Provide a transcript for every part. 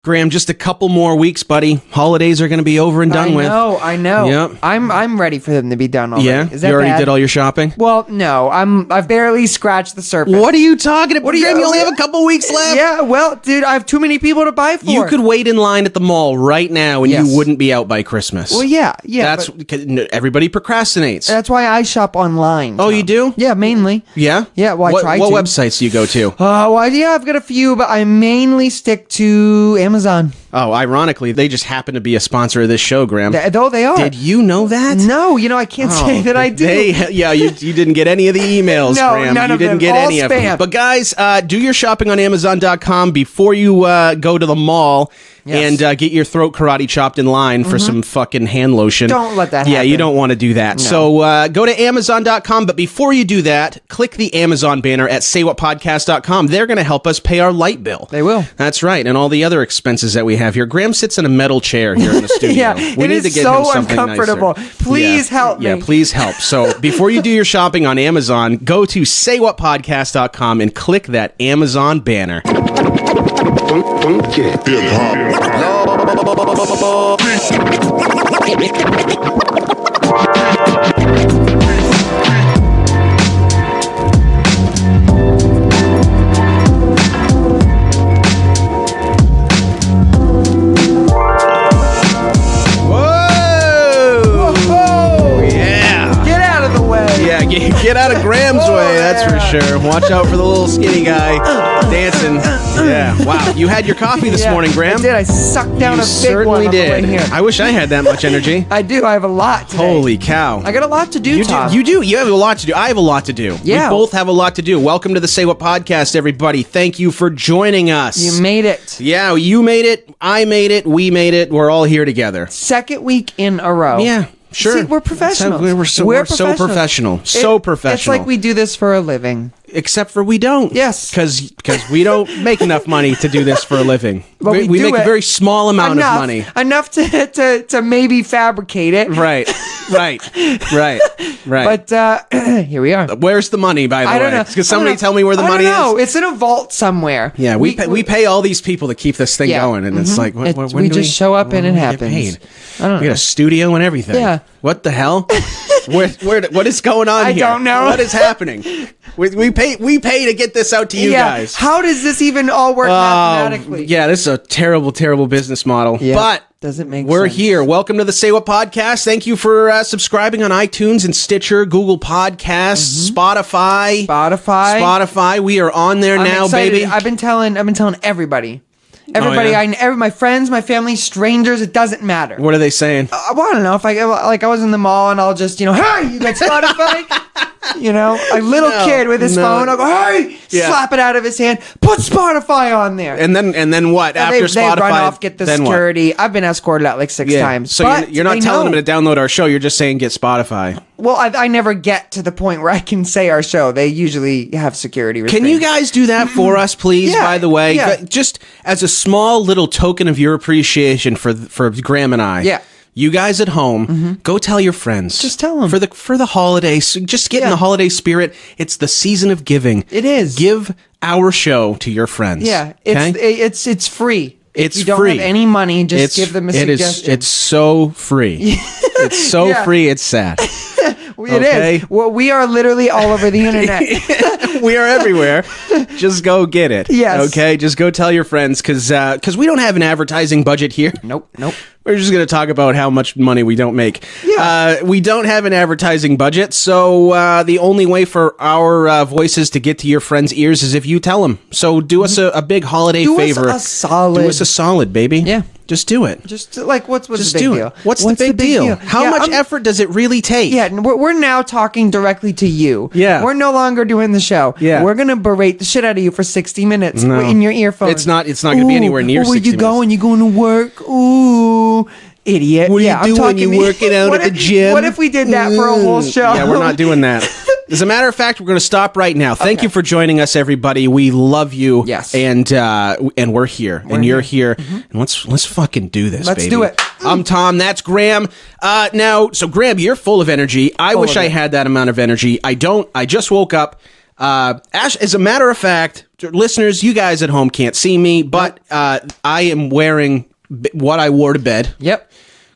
Graham, just a couple more weeks, buddy. Holidays are going to be over and done with. I know. Yep. I'm ready for them to be done already. Yeah? Is that You already bad? did all your shopping? Well, no. I've barely scratched the surface. What are you talking about? What are you- Graham, you only have a couple weeks left. Yeah, well, dude, I have too many people to buy for. You could wait in line at the mall right now and Yes. you wouldn't be out by Christmas. Well, yeah. That's everybody procrastinates. That's why I shop online. Oh, Tom. you do? Yeah, mainly. Yeah? Yeah, well, I try What to. websites do you go to? Well, yeah, I've got a few, but I mainly stick to Amazon. Oh, ironically, they just happen to be a sponsor of this show, Graham. Though they are. Did you know that? No, I can't say that I do. You didn't get any of the emails, No, Graham. none You of didn't them. get All any of them. spam. But guys, do your shopping on Amazon.com before you go to the mall. Yes. And get your throat karate chopped in line for some fucking hand lotion. Don't let that Yeah, happen. you don't want to do that. No. So go to Amazon.com, but before you do that, click the Amazon banner at SayWhatPodcast.com. They're going to help us pay our light bill. They will. That's right, and all the other expenses that we have here. Graham sits in a metal chair here in the studio. Yeah, we it need is to get so him something uncomfortable. nicer. Please help me. Yeah, please help. So before you do your shopping on Amazon, go to SayWhatPodcast.com and click that Amazon banner. Get out of Graham's way, that's for sure. Watch out for the little skinny guy dancing. Yeah, wow. You had your coffee this morning, Graham. I did. I sucked down You a big certainly one on the way did. here. I wish I had that much energy. I do. I have a lot today. Holy cow. I got a lot to do, Tom. You do. You have a lot to do. I have a lot to do. Yeah. We both have a lot to do. Welcome to the Say What Podcast, everybody. Thank you for joining us. You made it. Yeah, you made it. I made it. We made it. We're all here together. Second week in a row. Yeah. Sure. See, we're professionals. We're so professional. So professional. It's like we do this for a living. Except for we don't. Yes. Because we don't make enough money to do this for a living. But we make do a very small amount of money. Enough to maybe fabricate it. Right. But here we are. Where's the money, by the way? I don't know. Because somebody tell me where the money I don't know. is. It's in a vault somewhere. Yeah, we pay all these people to keep this thing going, and it's like, we just show up and it happens. Paid? I don't know. We got a studio and everything. Yeah. What the hell? What is going on here? I don't know. What is happening? We pay to get this out to you guys. How does this even all work mathematically? Yeah, this is a terrible, terrible business model. Yeah. But doesn't make we're sense. here. Welcome to the Say What Podcast. Thank you for subscribing on iTunes and Stitcher, Google Podcasts, Spotify. We are on there now, excited. baby. I've been telling everybody. Everybody, yeah? my friends, my family, strangers, it doesn't matter. What are they saying? Well, I don't know if I was in the mall and I'll just, hey, you got Spotify? A little kid with his phone, I'll go, hey, slap it out of his hand, put Spotify on there. And then what? After Spotify, they run off, get the then security. What? I've been escorted out like 6 times. So you're not telling them to download our show. You're just saying get Spotify. Well, I never get to the point where I can say our show. They usually have security restraints. Can you guys do that for us, please? Yeah, by the way, yeah. just as a small little token of your appreciation for Graham and I. Yeah. You guys at home, go tell your friends. Just tell them. For the holidays. Just get in the holiday spirit. It's the season of giving. It is. Give our show to your friends. Yeah. Okay? It's free. It's you don't free. have any money, just give them a suggestion. It's so free. It's so free, it's sad. It is. Well, we are literally all over the internet. We are everywhere. Just go get it. Yes. Okay? Just go tell your friends, because we don't have an advertising budget here. Nope. We're just going to talk about how much money we don't make. Yeah. We don't have an advertising budget, so the only way for our voices to get to your friends' ears is if you tell them. So do us a big holiday favor. Do us a solid. Do us a solid, baby. Yeah. Just do it. Just like what's the big do deal? it. What's the big deal? How much effort does it really take? Yeah, we're now talking directly to you. Yeah. We're no longer doing the show. Yeah. We're gonna berate the shit out of you for 60 minutes No. in your earphones. It's not going to be anywhere near 60 Where you minutes. going? You going to work? Ooh. Idiot. What are you doing? You working out at the gym? What if we did that for a whole show? Yeah, we're not doing that. As a matter of fact, we're going to stop right now. Thank you for joining us, everybody. We love you. Yes. And we're here. You're here. And let's fucking do this, Let's baby. do it. I'm Tom. That's Graham. So Graham, you're full of energy. I wish I had that amount of energy. I don't. I just woke up. As a matter of fact, listeners, you guys at home can't see me, but I am wearing what I wore to bed. Yep.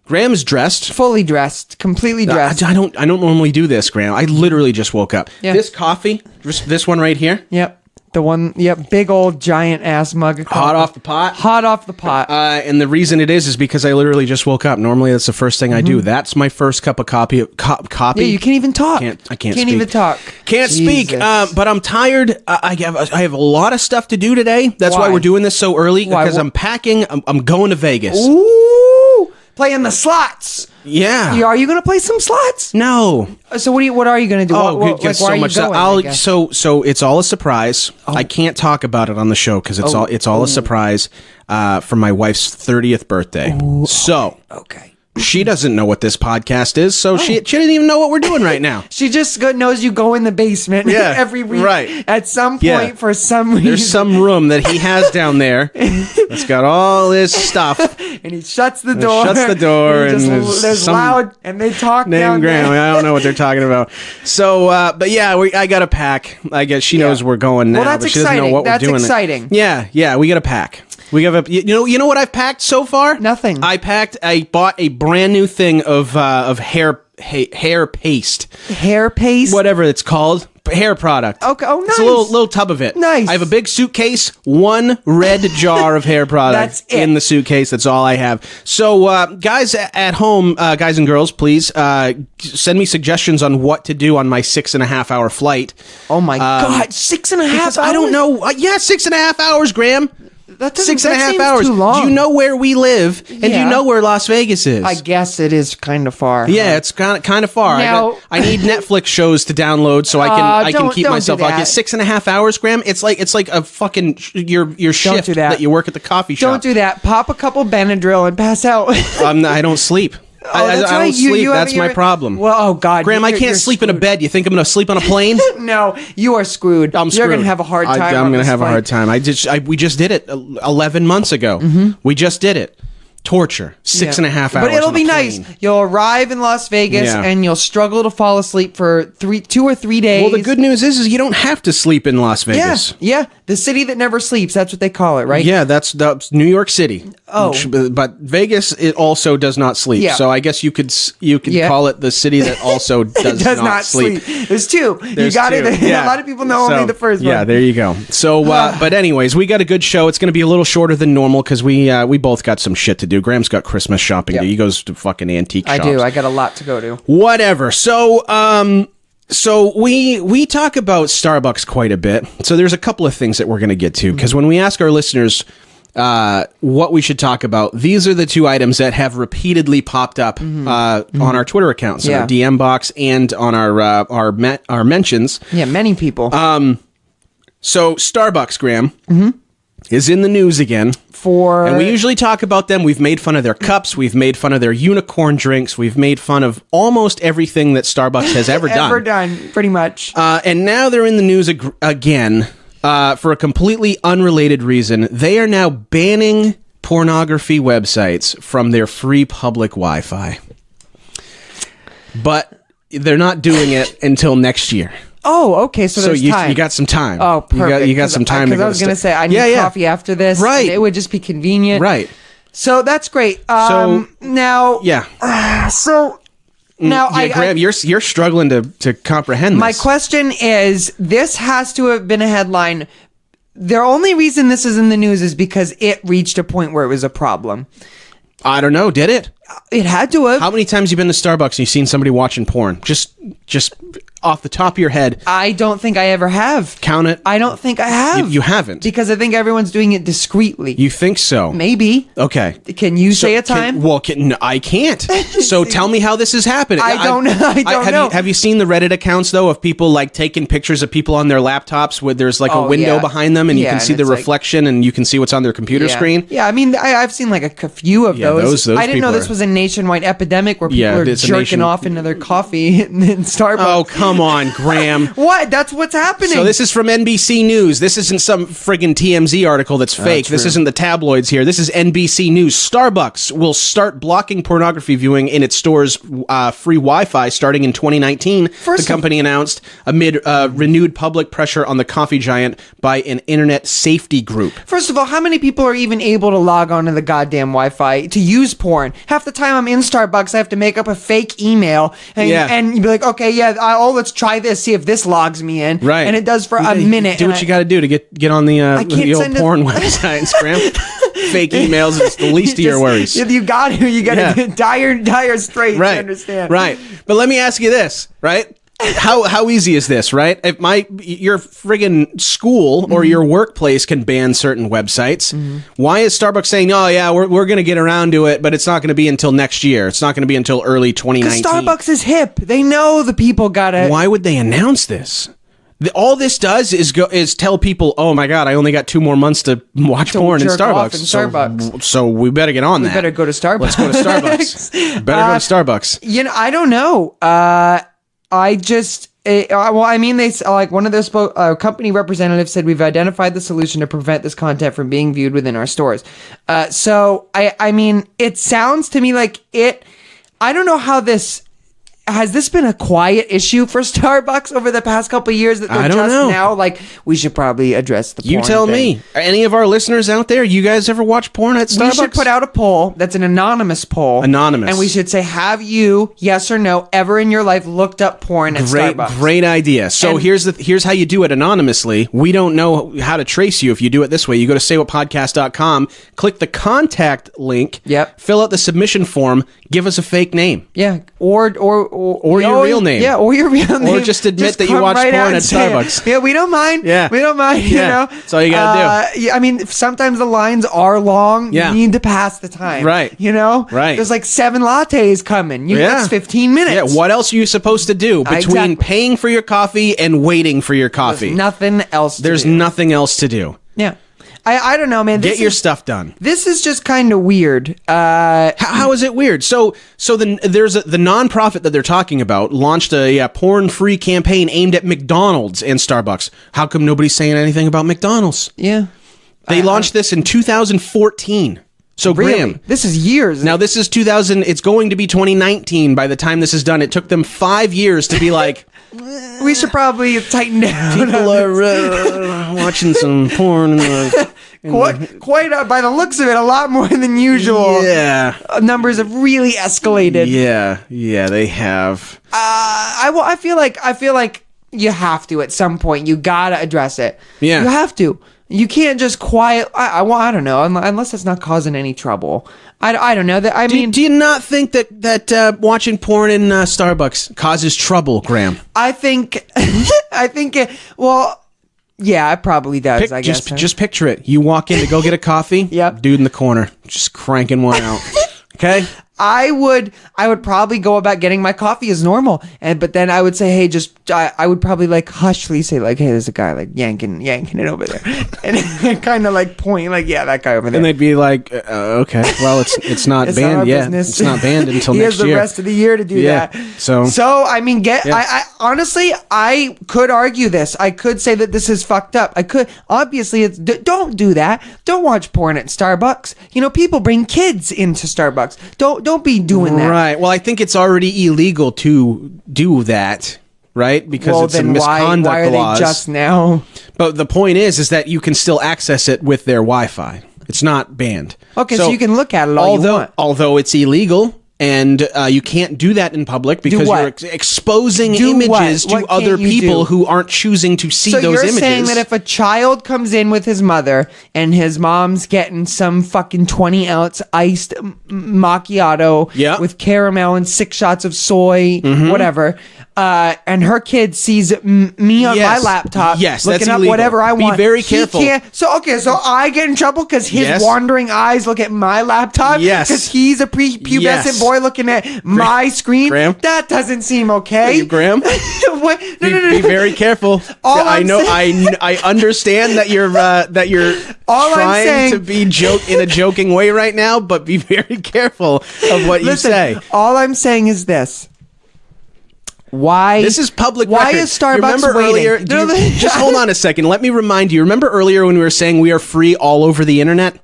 Graham's dressed. Fully dressed. Completely dressed. I don't normally do this, Graham. I literally just woke up. Yeah. This coffee, this one right here. Yep. The one, big old giant ass mug of coffee. Hot off the pot. Hot off the pot. And the reason it is because I literally just woke up. Normally, that's the first thing I do. That's my first cup of coffee. Yeah, you can't even talk. I can't speak. even talk. Can't speak. But I'm tired. I have a lot of stuff to do today. That's why we're doing this so early. Because I'm packing. I'm going to Vegas. Ooh, playing the slots. Yeah. Are you going to play some slots? No. So what are you going to do? Oh, why so are you much. going, So it's all a surprise. I can't talk about it on the show because it's all a surprise for my wife's 30th birthday. Ooh, so okay. She doesn't know what this podcast is, so she didn't even know what we're doing right now. She just knows you go in the basement every week. Right. At some point, for some reason. There's some room that he has down there that's got all this stuff. And he shuts the door. And there's some loud, and they talk down there. I don't know what they're talking about. So, but yeah, I got to pack. I guess she knows we're going now, that's but she doesn't know what we're doing. That's exciting. Yeah, we got to pack. We have you know what I've packed so far? Nothing. I bought a brand new thing of hair paste. Hair paste? Whatever it's called. Hair product. Okay. Oh, nice. It's a little tub of it. Nice. I have a big suitcase, one red jar of hair product in the suitcase. That's all I have. So, guys at home, guys and girls, please send me suggestions on what to do on my 6.5 hour flight. Oh my God, 6.5 hours? I don't know. 6.5 hours, Graham. That 6.5 hours. Too long. Do you know where we live? And do you know where Las Vegas is? I guess it is kind of far. Yeah, it's kind of far. Now, I need Netflix shows to download so I can keep myself out. 6.5 hours, Graham. It's like a fucking your shift that you work at the coffee shop. Don't do that. Pop a couple Benadryl and pass out. I don't sleep. I don't sleep. That's my problem. Well, oh God, Graham, I can't sleep in a bed. You think I'm going to sleep on a plane? No, you are screwed. I'm screwed. You're going to have a hard time. I'm going to have a hard time. We just did it 11 months ago. We just did it. Torture. 6.5 hours. But it'll be nice. You'll arrive in Las Vegas and you'll struggle to fall asleep for 2 or 3 days. Well, the good news is you don't have to sleep in Las Vegas. Yeah. The city that never sleeps. That's what they call it, right? Yeah, that's New York City. Oh. But Vegas, it also does not sleep. Yeah. So I guess you could call it the city that also does not sleep. There's two. You got it. A lot of people know only the first one. Yeah, there you go. So, but anyways, we got a good show. It's going to be a little shorter than normal because we both got some shit to do. Graham's got Christmas shopping to do. He goes to fucking antique shops. I do. I got a lot to go to. Whatever. So, we talk about Starbucks quite a bit. So there's a couple of things that we're going to get to because when we ask our listeners what we should talk about, these are the two items that have repeatedly popped up on our Twitter accounts, in our DM box, and on our mentions. Yeah, many people. So Starbucks, Graham, is in the news again. And we usually talk about them. We've made fun of their cups. We've made fun of their unicorn drinks. We've made fun of almost everything that Starbucks has ever done. Pretty much. And now they're in the news again for a completely unrelated reason. They are now banning pornography websites from their free public Wi-Fi. But they're not doing it until next year. Oh, okay. So there's time. You got some time. Oh, perfect. You got some time. Because I was going to say I need coffee after this. Right. It would just be convenient. Right. So that's great. Now, Graham, you're struggling to comprehend this. My question is: this has to have been a headline. The only reason this is in the news is because it reached a point where it was a problem. I don't know. Did it? It had to have. How many times have you been to Starbucks and you've seen somebody watching porn? Just off the top of your head. I don't think I ever have. Count it. I don't think I have. You haven't. Because I think everyone's doing it discreetly. You think so? Maybe. Okay. Can you say a time? I can't. So tell me how this is happening. I don't know. Have you seen the Reddit accounts, though, of people like taking pictures of people on their laptops where there's like a window behind them and you can see the reflection and you can see what's on their computer screen? Yeah, I mean, I've seen like a few of those. I didn't know this was a nationwide epidemic where people are jerking off into their coffee in Starbucks. Oh, come come on, Graham. What? That's what's happening. So this is from NBC News. This isn't some friggin' TMZ article that's fake. This isn't the tabloids here. This is NBC News. Starbucks will start blocking pornography viewing in its stores' free Wi-Fi starting in 2019, the company announced amid renewed public pressure on the coffee giant by an internet safety group. First of all, how many people are even able to log on to the goddamn Wi-Fi to use porn? Half the time I'm in Starbucks, I have to make up a fake email and you'd be like, okay, let's try this, see if this logs me in. Right. And it does for a minute. Do what you got to do to get on the old porn website, Scram. Fake emails is the least of your worries. You got to dire straits to understand. Right. But let me ask you this, right? How easy is this, right? If your friggin' school or your workplace can ban certain websites, why is Starbucks saying, oh yeah, we're going to get around to it, but it's not going to be until next year. It's not going to be until early 2019. Because Starbucks is hip. They know the people got it. Why would they announce this? All this does is tell people, oh my God, I only got 2 more months to watch porn in Starbucks. So we better get on that. We better go to Starbucks. Let's go to Starbucks. Better go to Starbucks. I don't know. I just, they like one of their company representatives said, we've identified the solution to prevent this content from being viewed within our stores. So I mean, it sounds to me like I don't know how has this been a quiet issue for Starbucks over the past couple of years that they're now like, we should probably address the porn You tell thing. me. Are any of our listeners out there, you guys ever watch porn at Starbucks? We should put out a poll that's an anonymous poll. Anonymous. And we should say, have you, yes or no, ever in your life looked up porn at Starbucks? Great idea. So here's how you do it anonymously. We don't know how to trace you if you do it this way. You go to saywhatpodcast.com, click the contact link, fill out the submission form, give us a fake name. Yeah. Or your real name. Yeah, or your real name. Or just admit that you watch porn at Starbucks. Yeah, we don't mind. Yeah. We don't mind, you know. That's all you gotta do. Yeah, I mean, sometimes the lines are long. Yeah. You need to pass the time. Right. You know? Right. There's like 7 lattes coming. That's 15 minutes. Yeah, what else are you supposed to do between paying for your coffee and waiting for your coffee? There's nothing else to do. There's nothing else to do. Yeah. I don't know, man. Get your stuff done. This is just kind of weird. How is it weird? So there's the nonprofit that they're talking about launched a porn-free campaign aimed at McDonald's and Starbucks. How come nobody's saying anything about McDonald's? Yeah. They launched this in 2014. So really? Graham, this is years. Now this is 2000. It's going to be 2019 by the time this is done. It took them 5 years to be like, we should probably tighten down. People are watching some porn. Quite by the looks of it, a lot more than usual. Yeah, numbers have really escalated. Yeah, they have. I feel like you have to at some point. You gotta address it. Yeah, you have to. You can't just I don't know, unless it's not causing any trouble. I don't know. Do you not think that watching porn in Starbucks causes trouble, Graham? I think yeah, it probably does. I guess. Just picture it. You walk in to go get a coffee. Yep. Dude in the corner, just cranking one out. Okay. I would probably go about getting my coffee as normal, but then I would say, hey, I would probably like hushly say like, hey, there's a guy like yanking it over there, and kind of like point like, yeah, that guy over there. And they'd be like, okay, well, it's not banned yet. It's not banned until next year. He has the rest of the year to do that. So I mean, I honestly, I could argue this. I could say that this is fucked up. I could obviously don't do that. Don't watch porn at Starbucks. You know, people bring kids into Starbucks. Don't be doing that. Right. Well, I think it's already illegal to do that, right? Because it's a misconduct why are laws. They just now? But the point is that you can still access it with their Wi-Fi. It's not banned. Okay, so you can look at it all you want. Although it's illegal. And you can't do that in public because you're exposing images to other people who aren't choosing to see those images. So you're saying that if a child comes in with his mother and his mom's getting some fucking 20-ounce iced macchiato with caramel and 6 shots of soy, whatever, and her kid sees me on my laptop looking up whatever I want. Be very careful. So I get in trouble because his wandering eyes look at my laptop? Yes. Because he's a prepubescent boy looking at my screen? Graham? That doesn't seem okay. Graham? What? No. Be very careful. I understand that you're trying to be in a joking way right now, but be very careful of what you say. All I'm saying is this. Why? This is public Why record. is Starbucks remember waiting? Earlier, just hold on a second. Let me remind you. Remember earlier when we were saying we are free all over the internet?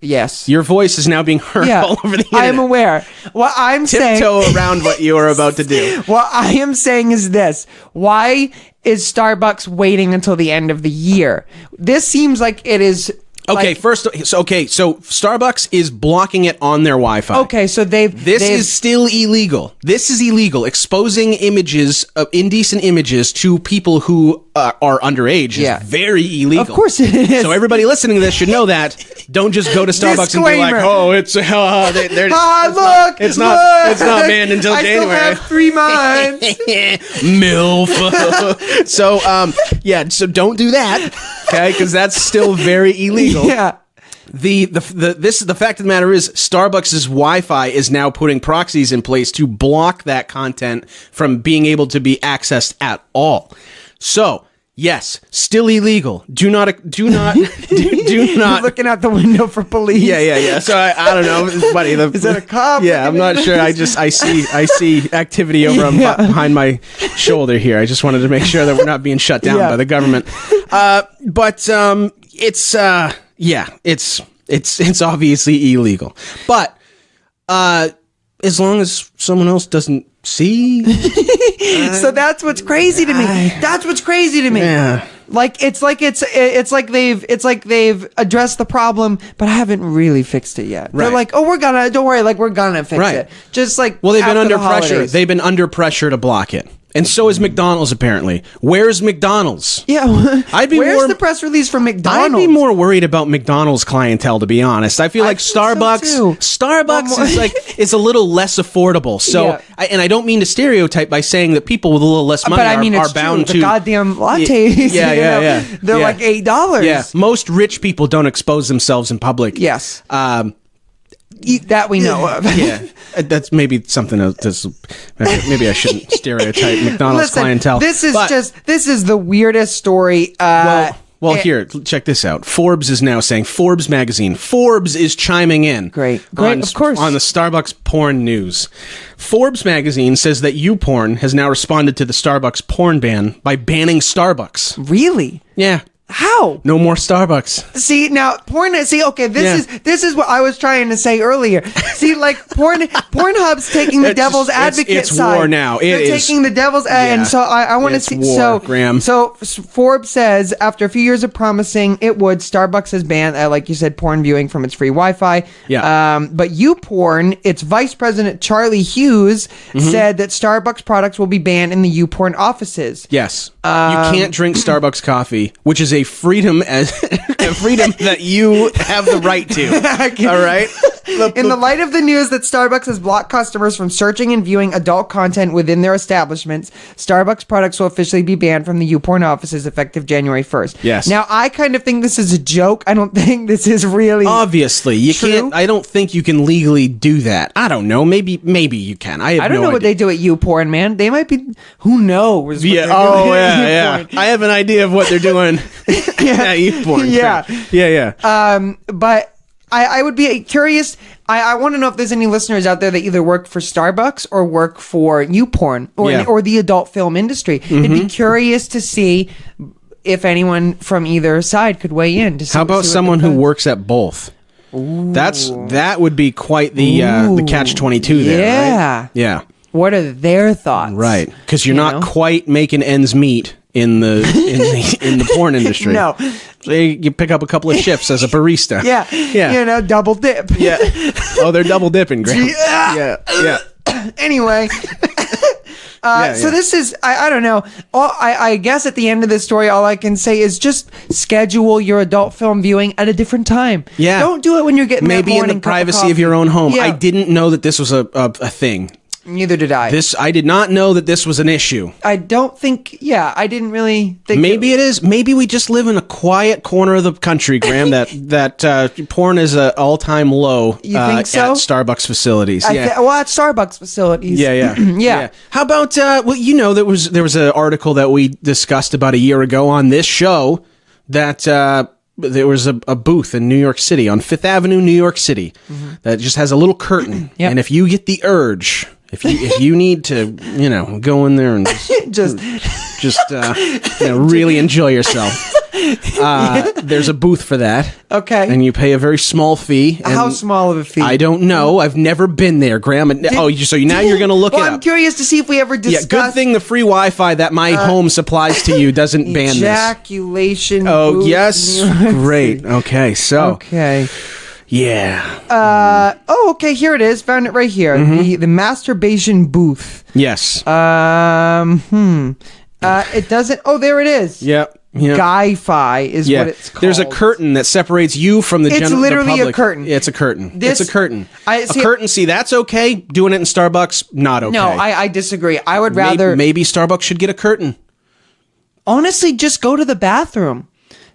Yes. Your voice is now being heard all over the internet. I am aware. What I'm saying... Tiptoe around what you are about to do. What I am saying is this. Why is Starbucks waiting until the end of the year? This seems like it is... Okay, so Starbucks is blocking it on their Wi-Fi. Okay, so This is still illegal. This is illegal. Exposing images, indecent images, to people who are underage is very illegal. Of course it is. So everybody listening to this should know that. Don't just go to Starbucks and be like, "Oh, it's it's not banned until January." I still have 3 months. MILF. So don't do that. Okay, because that's still very illegal. Yeah. The fact of the matter is Starbucks' Wi-Fi is now putting proxies in place to block that content from being able to be accessed at all. So, yes, still illegal. Do not You're looking out the window for police. Yeah. So I don't know. It's funny. Is that a cop? Yeah, I'm not sure. I see activity over behind my shoulder here. I just wanted to make sure that we're not being shut down by the government. It's obviously illegal. But as long as someone else doesn't see, so that's what's crazy to me. That's what's crazy to me. Yeah. It's like they've addressed the problem, but haven't really fixed it yet. They're like, "Oh, don't worry, we're gonna fix it." Just like, well, they've been under pressure. Holidays. They've been under pressure to block it. And so is McDonald's, apparently. Where's McDonald's? Yeah. Where's the press release from McDonald's? I'd be more worried about McDonald's clientele, to be honest. I feel like Starbucks is a little less affordable. So, and I don't mean to stereotype by saying that people with a little less money are bound to... The goddamn lattes. Yeah. They're like $8. Yeah. Most rich people don't expose themselves in public. Yes. That we know of. Yeah, that's maybe something else. Maybe I shouldn't stereotype McDonald's clientele. This is the weirdest story. Well, here, check this out. Forbes is now saying, Forbes magazine, Forbes is chiming in. Great, of course. On the Starbucks porn news. Forbes magazine says that YouPorn has now responded to the Starbucks porn ban by banning Starbucks. Really? Yeah. How? No more Starbucks. See, now porn. See, okay, this is what I was trying to say earlier. See, like Pornhub's taking the devil's advocate side. It's war now. They're taking the devil's and so I want to see. War, Graham. So Forbes says after a few years of promising it would, Starbucks has banned, like you said, porn viewing from its free Wi-Fi. Yeah. But YouPorn, its vice president Charlie Hughes said that Starbucks products will be banned in the YouPorn offices. Yes. You can't drink Starbucks coffee, which is a freedom that you have the right to. All right. In the light of the news that Starbucks has blocked customers from searching and viewing adult content within their establishments, Starbucks products will officially be banned from the YouPorn offices effective January 1st. Yes. Now, I kind of think this is a joke. I don't think this is really obviously you true. Can't. I don't think you can legally do that. I don't know. Maybe you can. I don't know what they do at YouPorn, man. They might be. Who knows? Yeah. Yeah. I have an idea of what they're doing. Yeah. YouPorn. Yeah. But I would be curious. I want to know if there's any listeners out there that either work for Starbucks or work for YouPorn or the adult film industry. I'd be curious to see if anyone from either side could weigh in. To see, how about someone who works at both? Ooh. That would be quite the catch-22 there. Yeah. Right? Yeah. What are their thoughts? Right, because you're not quite making ends meet in the porn industry. No. So you pick up a couple of shifts as a barista. Yeah. Double dip. Yeah. Oh, they're double dipping, Graham. Yeah. Anyway. So this is, I don't know. I guess at the end of this story, all I can say is just schedule your adult film viewing at a different time. Yeah. Don't do it when you're getting maybe in the privacy of your own home. Yeah. I didn't know that this was a thing. Neither did I. I did not know that this was an issue. I don't think, I didn't really think. Maybe it is. Maybe we just live in a quiet corner of the country, Graham, that porn is an all-time low you think so? At Starbucks facilities. At Starbucks facilities. Yeah. How about, there was an article that we discussed about a year ago on this show that there was a booth in New York City on 5th Avenue, New York City, that just has a little curtain. And if you get the urge... if you need to, go in there and Just really enjoy yourself. There's a booth for that. okay. And you pay a very small fee. How small of a fee? I don't know. I've never been there, Graham. So now you're going to look well, it I'm up. curious to see if we ever discuss Good thing the free Wi-Fi that my home supplies to you doesn't ban this. ejaculation. Oh, booth yes. in New York Great. City. Okay, so. Okay. Yeah. Okay. Here it is. Found it right here. The masturbation booth. Yes. It doesn't. Oh, there it is. Yep. Guy-fi is what it's called. There's a curtain that separates you from the It's general literally public. a curtain. It's a curtain. This- it's a curtain. I see- a curtain. See, that's okay. Doing it in Starbucks, not okay. No, I disagree. I would rather Maybe Starbucks should get a curtain. honestly just go to the bathroom.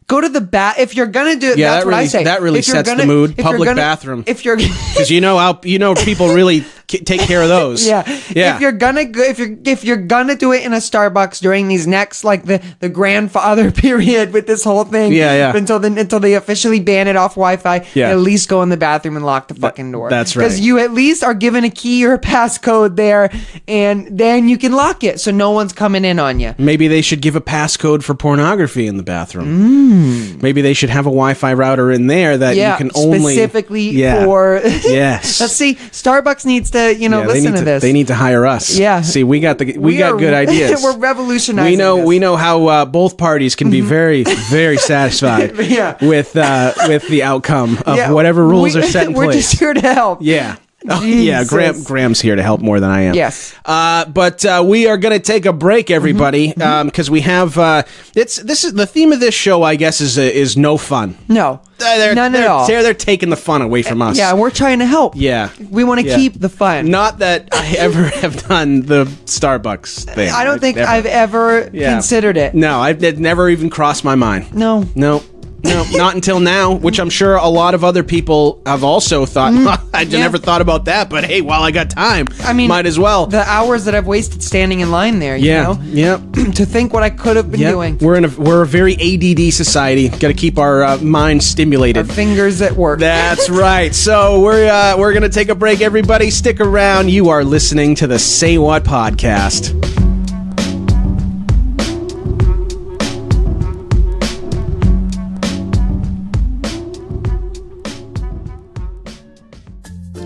Go to the if you're gonna do it. Yeah, that's that what I really- say. that really If you're sets the gonna- mood. if you're Public gonna- bathroom. If you're Because people really take care of those. Yeah. Yeah. If you're gonna go, if you're gonna do it in a Starbucks during these next the grandfather period with this whole thing. Yeah. Until they officially ban it off Wi-Fi. Yeah. At least go in the bathroom and lock the fucking door. That's right. Because you at least are given a key or a passcode there, and then you can lock it so no one's coming in on you. Maybe they should give a passcode for pornography in the bathroom. Maybe they should have a Wi-Fi router in there that you can only specifically Yeah. for. Yes. Let's see. Starbucks needs to listen to this. They need to hire us. Yeah. See, we got good ideas. We're revolutionizing. We know how both parties can be very, very satisfied Yeah. with the outcome of Yeah, whatever rules are set in We're place. just here to help. Yeah. Oh, yeah, Jesus. Graham's here to help more than I am. Yes. But we are going to take a break, everybody, because we have this is the theme of this show. I guess is no fun. No. None at all. They're taking the fun away from us. Yeah, we're trying to help. Yeah. We want to Yeah. keep the fun. Not that I ever have done the Starbucks thing. I don't think Never. I've ever Yeah. considered it. No, it never even crossed my mind. No. No, not until now, which I'm sure a lot of other people have also thought. I Yeah. never thought about that, but hey, while I got time, I mean, might as well. The hours that I've wasted standing in line there, you know? Yeah. To think what I could have been doing. We're a very ADD society. Got to keep our mind Our stimulated. fingers at work. That's right. So we're gonna take a break. Everybody, stick around. You are listening to the Say What podcast.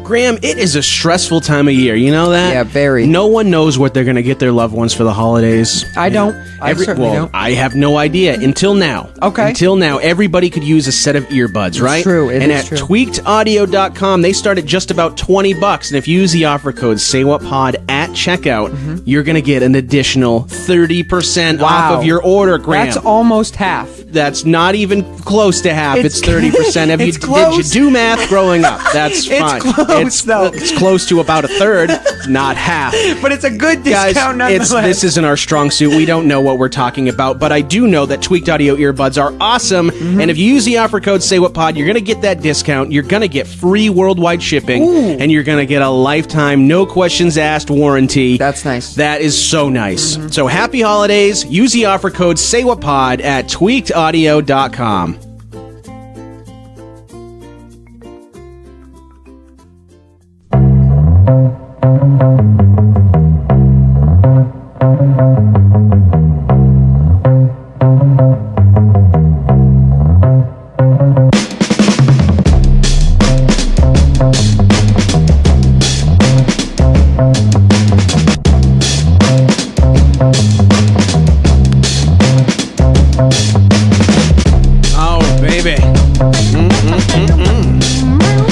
Graham, it is a stressful time of year. You know that? Yeah, very. No one knows what they're going to get their loved ones for the holidays. I don't. I certainly don't. I have no idea until now. Okay. Until now, everybody could use a set of earbuds, right? true. It and is at true. tweakedaudio.com, they start at just about $20. And if you use the offer code SayWhatPod at checkout, you're going to get an additional 30% off Wow. of your order, Graham. That's almost half. That's not even close to half. It's 30%. Have it's did you close. do math growing up? That's It's fine. close, though. It's close to about a third, not half. But it's a good Guys, discount nonetheless. this isn't our strong suit. We don't know what we're talking about, but I do know that Tweaked Audio earbuds are awesome. And if you use the offer code SayWhatPod, you're going to get that discount. You're going to get free worldwide shipping, and you're going to get a lifetime, no questions asked warranty. That's nice. That is so nice. So happy holidays. Use the offer code SayWhatPod at tweakedaudio.com. Oh, baby.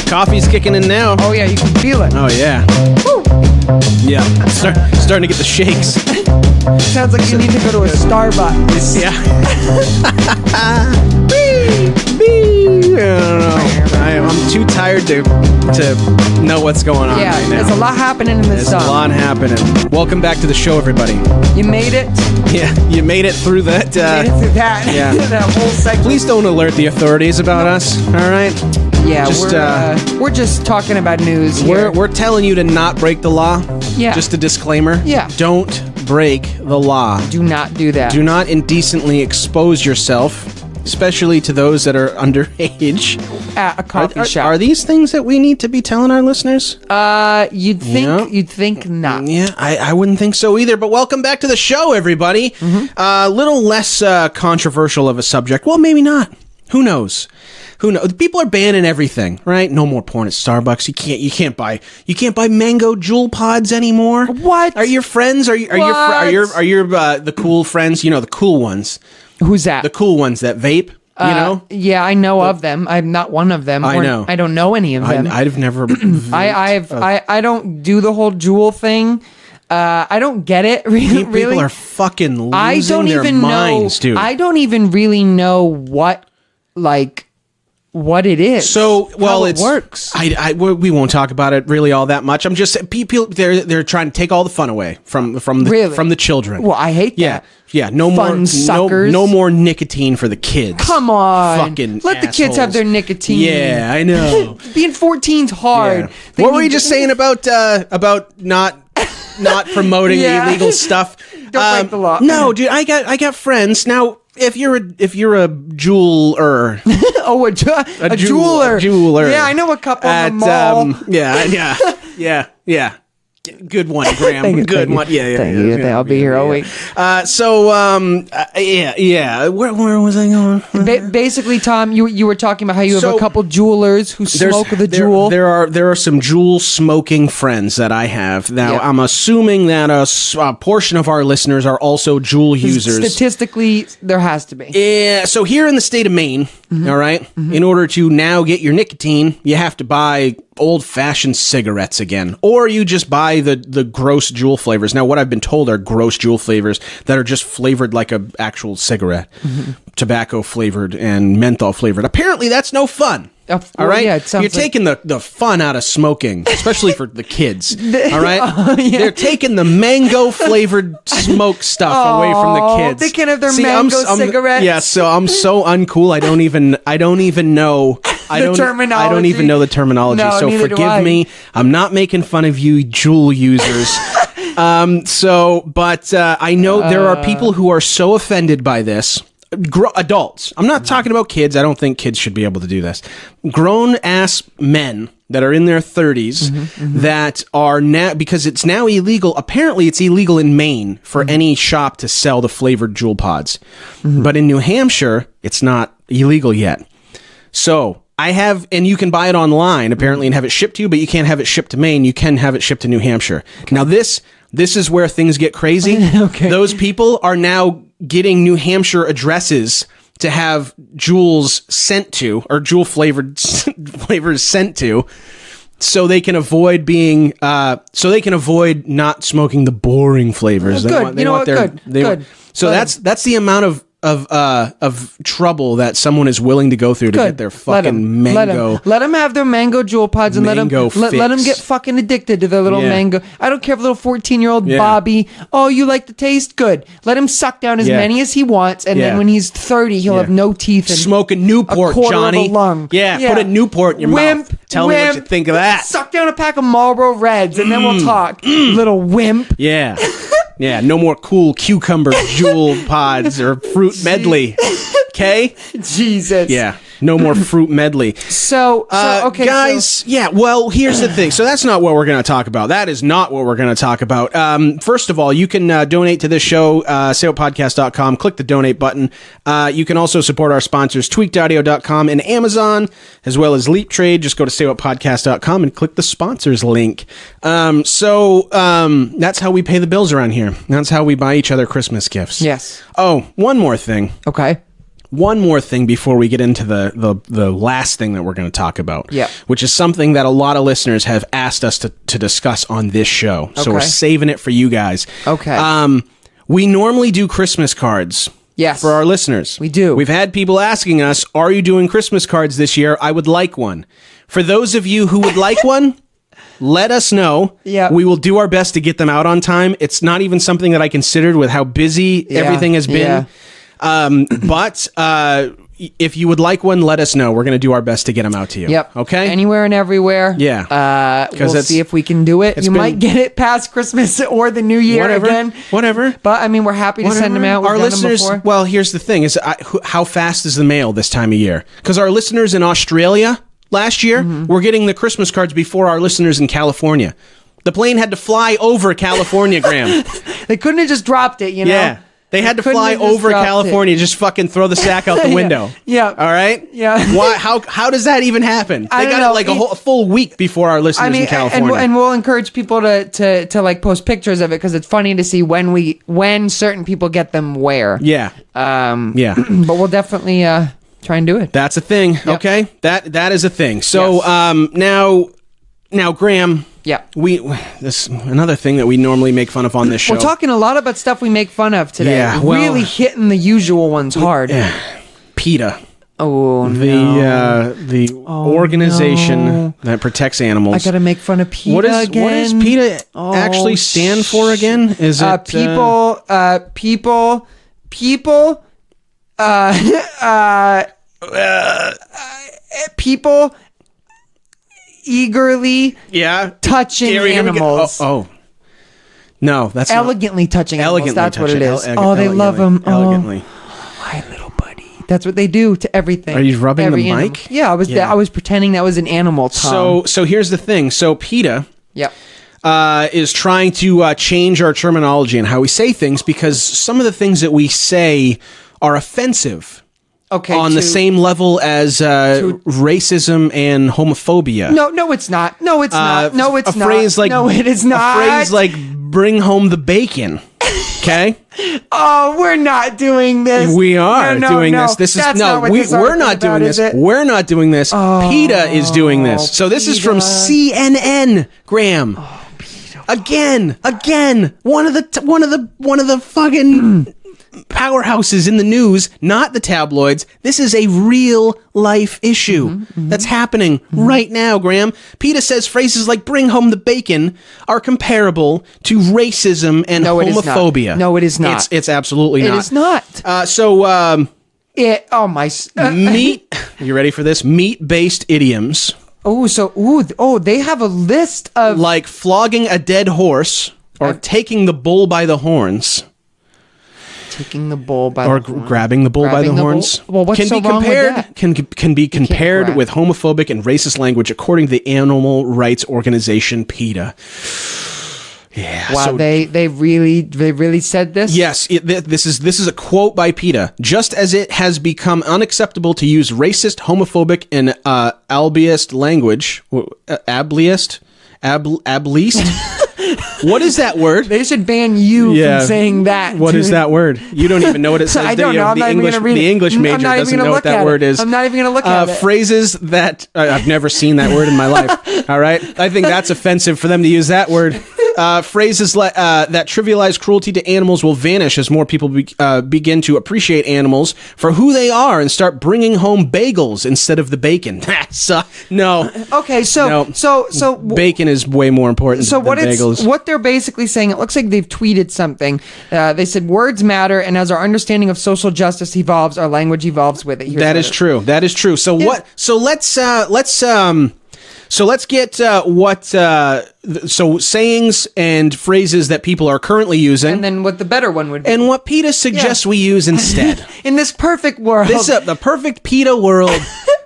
Coffee's kicking in now. Oh, yeah, you can feel it. Oh, yeah. Yeah. Starting to get the shakes. Sounds like you need to go to a Starbucks. Yeah. I don't know. I'm too tired to know what's going on Yeah, right now. there's a lot happening in this There's a song. lot happening. Welcome back to the show, everybody. You made it. Yeah, you made it through that. Made it through that. yeah. that whole segment. Please don't alert the authorities about us. All right. Yeah, Just, we're just talking about news here. We're telling you to not break the law. Yeah. Just a disclaimer. Yeah. Don't break the law. Do not do that. Do not indecently expose yourself especially to those that are underage. At a coffee shop. Are these things that we need to be telling our listeners? You'd think not. Yeah, I wouldn't think so either. But welcome back to the show, everybody. A little less controversial of a subject. Well, maybe not. Who knows? Who knows? People are banning everything, right? No more porn at Starbucks. You can't buy mango jewel pods anymore. What? Are your friends? Are your the cool friends? You know, the cool ones. Who's that? The cool ones that vape. You know? Yeah, I know of them. I'm not one of them. I know. I don't know any of them. I've never. I don't do the whole jewel thing. I don't get it. Really, people are fucking losing their minds, dude. I don't even really know what it is. So, well, how it works. We won't talk about it really all that much. I'm just people. They're trying to take all the fun away from the children. Well, I hate that. Yeah. No Fun more suckers. No more nicotine for the kids. Come on, fucking let the kids have their nicotine. Yeah, I know. Being 14's hard. Yeah. What were you just saying about not promoting illegal stuff? Don't break the law. No, dude. I got friends now. If you're a jeweler, oh, a jeweler. Yeah, I know a couple in the mall. Yeah. Good one, Graham. Good one. Yeah. Thank you. I'll be here all week. Where was I going? Basically, Tom, you were talking about how you have a couple jewelers who smoke the jewel. There are some jewel smoking friends that I have. Now, I'm assuming that a portion of our listeners are also jewel users. Statistically, there has to be. Yeah. So here in the state of Maine, all right, in order to now get your nicotine, you have to buy old-fashioned cigarettes again, or you just buy the gross jewel flavors. Now, what I've been told are gross jewel flavors that are just flavored like a actual cigarette, tobacco flavored and menthol flavored. Apparently, that's no fun. All right, yeah, you're taking the fun out of smoking, especially for the kids. All right, they're taking the mango flavored smoke stuff away from the kids. They can't have their mango cigarettes. Yeah, so I'm so uncool. I don't even know. I don't even know the terminology. No, so forgive me. I'm not making fun of you, jewel users. But I know there are people who are so offended by this. Adults. I'm not talking about kids. I don't think kids should be able to do this. Grown ass men that are in their 30s that are now, because it's now illegal. Apparently, it's illegal in Maine for any shop to sell the flavored jewel pods. But in New Hampshire, it's not illegal yet. So I have, and you can buy it online apparently and have it shipped to you, but you can't have it shipped to Maine. You can have it shipped to New Hampshire. Okay. Now this is where things get crazy. Okay. Those people are now getting New Hampshire addresses to have jewels sent to, or jewel flavors sent to, so they can avoid being, not smoking the boring flavors. Good. Good. So that's the amount of trouble that someone is willing to go through to get their fucking mango. Let them have their mango jewel pods and let them get fucking addicted to their little mango. I don't care if little 14-year-old Bobby. Oh, you like the taste? Good. Let him suck down as many as he wants, and then when he's 30, he'll have no teeth and smoke a Newport, Johnny. Of a lung. Yeah, put a Newport in your mouth. Tell me what you think of that. Suck down a pack of Marlboro Reds, and then we'll talk. Little wimp. Yeah. Yeah, no more cool cucumber jewel pods or fruit medley. Okay? Jesus. Yeah. No more fruit medley. Okay, guys. Yeah. Well, here's the thing. So that's not what we're going to talk about. That is not what we're going to talk about. First of all, you can donate to this show. SayWhatPodcast.com. Click the donate button. You can also support our sponsors, tweakedaudio.com and Amazon, as well as Leap Trade. Just go to SayWhatPodcast.com and click the sponsors link. That's how we pay the bills around here. That's how we buy each other Christmas gifts. Yes. Oh, one more thing. Okay. One more thing before we get into the last thing that we're going to talk about, yeah, which is something that a lot of listeners have asked us to discuss on this show. So we're saving it for you guys. Okay. We normally do Christmas cards. Yes. For our listeners. We do. We've had people asking us, are you doing Christmas cards this year? I would like one. For those of you who would like one, let us know. Yeah. We will do our best to get them out on time. It's not even something that I considered with how busy everything has been. Yeah. But if you would like one, let us know. We're going to do our best to get them out to you. Yep. Okay? Anywhere and everywhere. Yeah. We'll see if we can do it. You might get it past Christmas or the New Year again. Whatever. But, I mean, we're happy to send them out. We've our done listeners, them before. well, here's the thing, is how fast is the mail this time of year? Because our listeners in Australia last year were getting the Christmas cards before our listeners in California. The plane had to fly over California, Graham. They couldn't have just dropped it, you know? Yeah. They had to fly over California, just fucking throw the sack out the window. Yeah. All right? Yeah. Why? How does that even happen? They got it like a full week before our listeners in California. And we'll encourage people to like post pictures of it because it's funny to see when certain people get them where. Yeah. Yeah. But we'll definitely try and do it. That's a thing. Yep. Okay. That is a thing. So now Graham. Yeah. This another thing that we normally make fun of on this show. We're talking a lot about stuff we make fun of today. Yeah, well, really hitting the usual ones hard. PETA. Oh no. The organization that protects animals. I gotta make fun of PETA again. What does PETA actually stand for again? Is it people eagerly touching animals. No, that's elegantly touching animals. That's what it is. They love them. Elegantly. My little buddy. That's what they do to everything. Are you rubbing the animal. mic? Yeah, I was pretending that was an animal, Tom. So here's the thing. So PETA Yep. Is trying to change our terminology and how we say things because some of the things that we say are offensive. Okay, on the same level as racism and homophobia. No, it's not. No, it's not. No, it's not. Phrase like, no, it is not. A phrase like "bring home the bacon." Okay. Oh, we're not doing this. We are doing this. This is we're not doing this. We're not doing this. PETA is doing this. So this is from CNN, Graham. Oh, PETA. Again. One of the fucking powerhouses in the news, not the tabloids. This is a real life issue that's happening right now, Graham. PETA says phrases like "bring home the bacon" are comparable to racism and homophobia. No, it is not. It's absolutely not. It is not. Meat. You ready for this? Meat-based idioms. They have a list of like flogging a dead horse or taking the bull by the horns. Taking the bull by the horns. Grabbing the bull by the horns. Well, what's so wrong with that? Can be compared with homophobic and racist language according to the animal rights organization PETA. Yeah. Wow, they really said this? Yes, this is a quote by PETA. Just as it has become unacceptable to use racist, homophobic, and ableist language, ableist. What is that word? They should ban you from saying that. What is that word? You don't even know what it says. I don't know. I'm not even going to read it. The English major doesn't know what that word is. I'm not even going to look at it. Phrases that I've never seen that word in my life. All right, I think that's offensive for them to use that word. Phrases that trivialize cruelty to animals will vanish as more people begin to appreciate animals for who they are and start bringing home bagels instead of the bacon. No. Okay, so bacon is way more important than bagels. What they're basically saying, it looks like they've tweeted something. They said words matter, and as our understanding of social justice evolves, our language evolves with it. That is true. So what? So let's get sayings and phrases that people are currently using, and then what the better one would be, and what PETA suggests we use instead. In this perfect world, the perfect PETA world,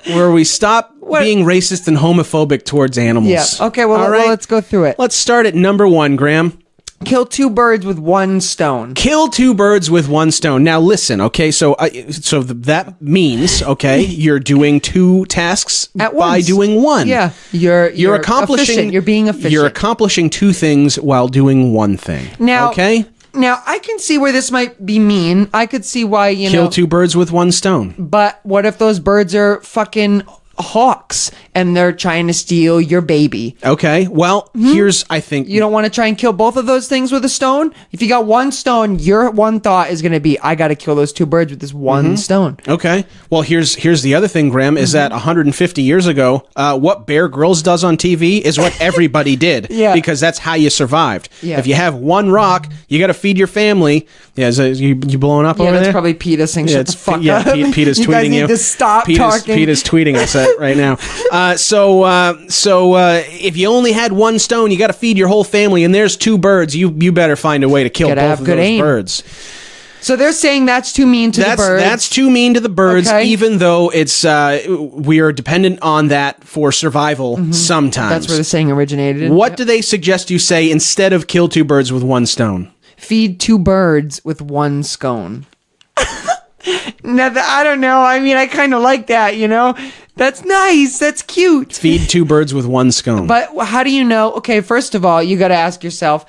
where we stop being racist and homophobic towards animals. Yeah. Okay. Well, let's go through it. Let's start at number 1, Graham. Kill two birds with one stone. Kill two birds with one stone. Now listen, okay, so that means, okay, you're doing two tasks at by once. Doing one. Yeah, you're accomplishing. Efficient. You're being efficient. You're accomplishing two things while doing one thing. Now, okay. Now I can see where this might be mean. I could see why kill two birds with one stone. But what if those birds are fucking hawks and they're trying to steal your baby. Okay. Well, here's, I think... You don't want to try and kill both of those things with a stone? If you got one stone, your one thought is going to be, I got to kill those two birds with this one stone. Okay. Well, here's the other thing, Graham, is that 150 years ago, what Bear Grylls does on TV is what everybody did. Yeah. Because that's how you survived. Yeah. If you have one rock, you got to feed your family. Yeah, you blowing up over there? Yeah, that's probably PETA saying, shut the fuck up. PETA's you tweeting guys need you. to stop talking. PETA's tweeting us right now. So if you only had one stone, you got to feed your whole family, and there's two birds. You better find a way to kill both of those birds. So they're saying that's too mean to the birds. That's too mean to the birds, Okay. even though it's we are dependent on that for survival sometimes. That's where the saying originated. What do they suggest you say instead of kill two birds with one stone? Feed two birds with one scone. Now, I don't know. I mean, I kind of like that, you know? That's nice. That's cute. Feed two birds with one scone. But how do you know? Okay, first of all, you got to ask yourself,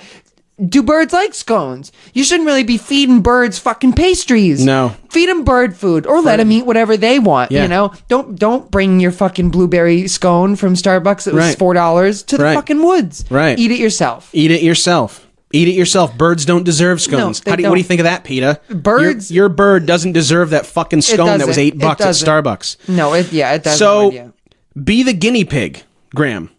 do birds like scones? You shouldn't really be feeding birds fucking pastries. No. Feed them bird food or let them eat whatever they want, you know? Don't bring your fucking blueberry scone from Starbucks that was $4 to the fucking woods. Right. Eat it yourself. Eat it yourself. Eat it yourself. Birds don't deserve scones. No, What do you think of that, PETA? Birds... Your bird doesn't deserve that fucking scone that was $8 at Starbucks. No, it doesn't. So, be the guinea pig, Graham.